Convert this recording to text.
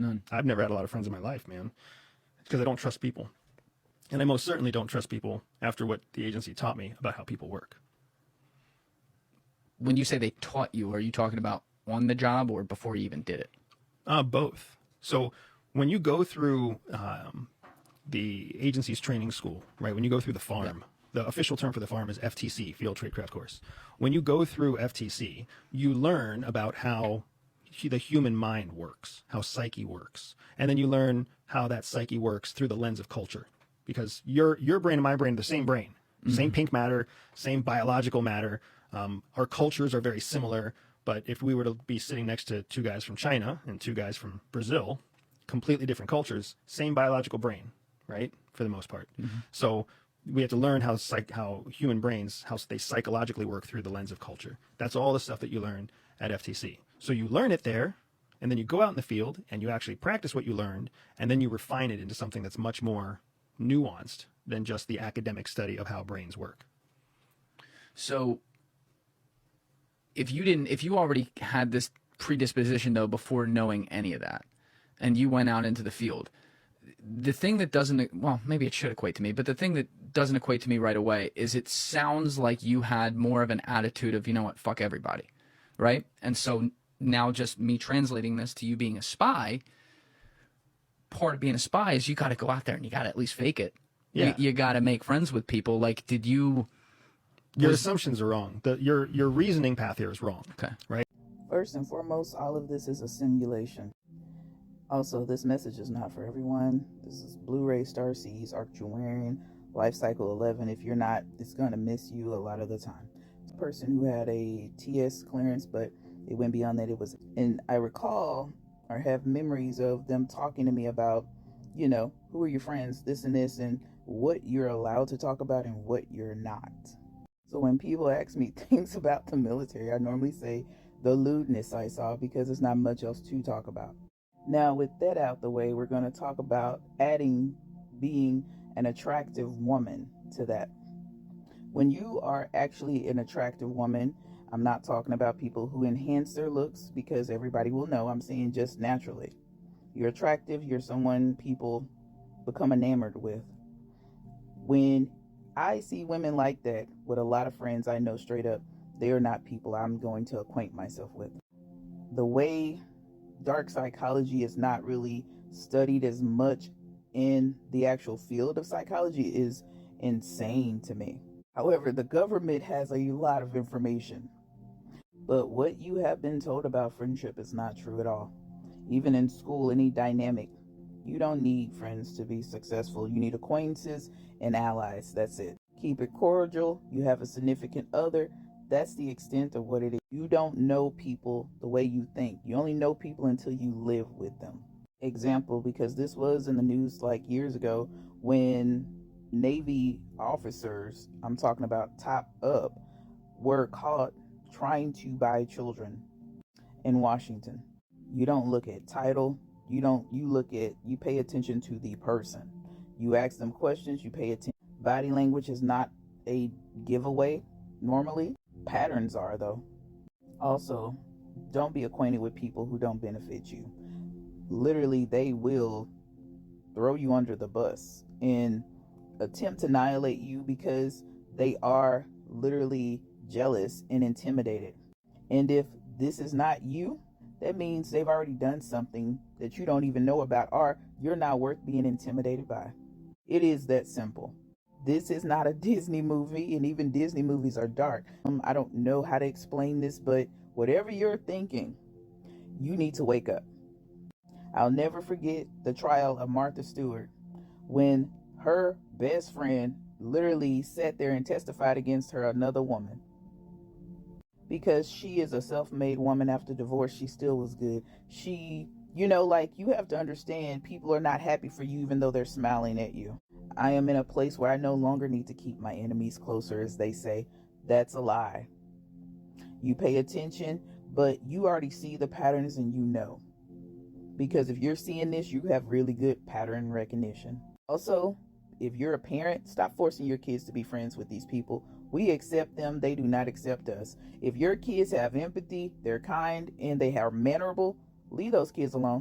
None. I've never had a lot of friends in my life, man, because I don't trust people. And I most certainly don't trust people after what the agency taught me about how people work. When you say they taught you, are you talking about on the job or before you even did it? Both. So when you go through the agency's training school, right? When you go through the farm, the official term for the farm is FTC, Field Tradecraft Course. When you go through FTC, you learn about how the human mind works, how psyche works. And then you learn how that psyche works through the lens of culture. Because your brain and my brain are the same brain, same pink matter, same biological matter. Our cultures are very similar. But if we were to be sitting next to two guys from China and two guys from Brazil, completely different cultures, same biological brain, right? For the most part. So we have to learn how human brains, how they psychologically work through the lens of culture. That's all the stuff that you learn at FTC. So you learn it there, and then you go out in the field and you actually practice what you learned, and then you refine it into something that's much more nuanced than just the academic study of how brains work. So if you already had this predisposition though before knowing any of that, and you went out into the field, the thing that doesn't, well, maybe it should equate to me, but the thing that doesn't equate to me right away is it sounds like you had more of an attitude of, you know what, fuck everybody, right? And so now just me translating this to you being a spy, part of being a spy is you got to go out there and you got to at least fake it. Yeah. You got to make friends with people. Like, did you... Your assumptions are wrong. Your reasoning path here is wrong. Okay. Right? First and foremost, all of this is a simulation. Also, this message is not for everyone. This is Blu-ray Starseeds, Arcturian, Life Cycle 11. If you're not, it's going to miss you a lot of the time. It's a person who had a TS clearance, but it went beyond that. And I recall or have memories of them talking to me about, you know, who are your friends, this and this, and what you're allowed to talk about and what you're not. So when people ask me things about the military, I normally say the lewdness I saw because there's not much else to talk about. Now, with that out the way, we're going to talk about adding being an attractive woman to that. When you are actually an attractive woman, I'm not talking about people who enhance their looks, because everybody will know I'm saying just naturally. You're attractive, you're someone people become enamored with. When I see women like that, with a lot of friends I know straight up, they are not people I'm going to acquaint myself with. The way dark psychology is not really studied as much in the actual field of psychology is insane to me. However, the government has a lot of information. But what you have been told about friendship is not true at all. Even in school, any dynamic, you don't need friends to be successful. You need acquaintances and allies. That's it. Keep it cordial. You have a significant other. That's the extent of what it is. You don't know people the way you think. You only know people until you live with them. Example, because this was in the news like years ago when Navy officers, I'm talking about top up, were caught trying to buy children in Washington. You don't look at title. You pay attention to the person. You ask them questions, you pay attention. Body language is not a giveaway normally. Patterns are, though. Also, don't be acquainted with people who don't benefit you. Literally, they will throw you under the bus and attempt to annihilate you because they are literally jealous and intimidated. And if this is not you, that means they've already done something that you don't even know about, or you're not worth being intimidated by. It is that simple. This is not a Disney movie, and even Disney movies are dark. I don't know how to explain this, but whatever you're thinking, you need to wake up. I'll never forget the trial of Martha Stewart when her best friend literally sat there and testified against her another woman. Because she is a self-made woman after divorce, she still was good. You have to understand, people are not happy for you even though they're smiling at you. I am in a place where I no longer need to keep my enemies closer, as they say. That's a lie. You pay attention, but you already see the patterns and you know. Because if you're seeing this, you have really good pattern recognition. Also, if you're a parent, stop forcing your kids to be friends with these people. We accept them, they do not accept us. If your kids have empathy, they're kind, and they are mannerable, leave those kids alone.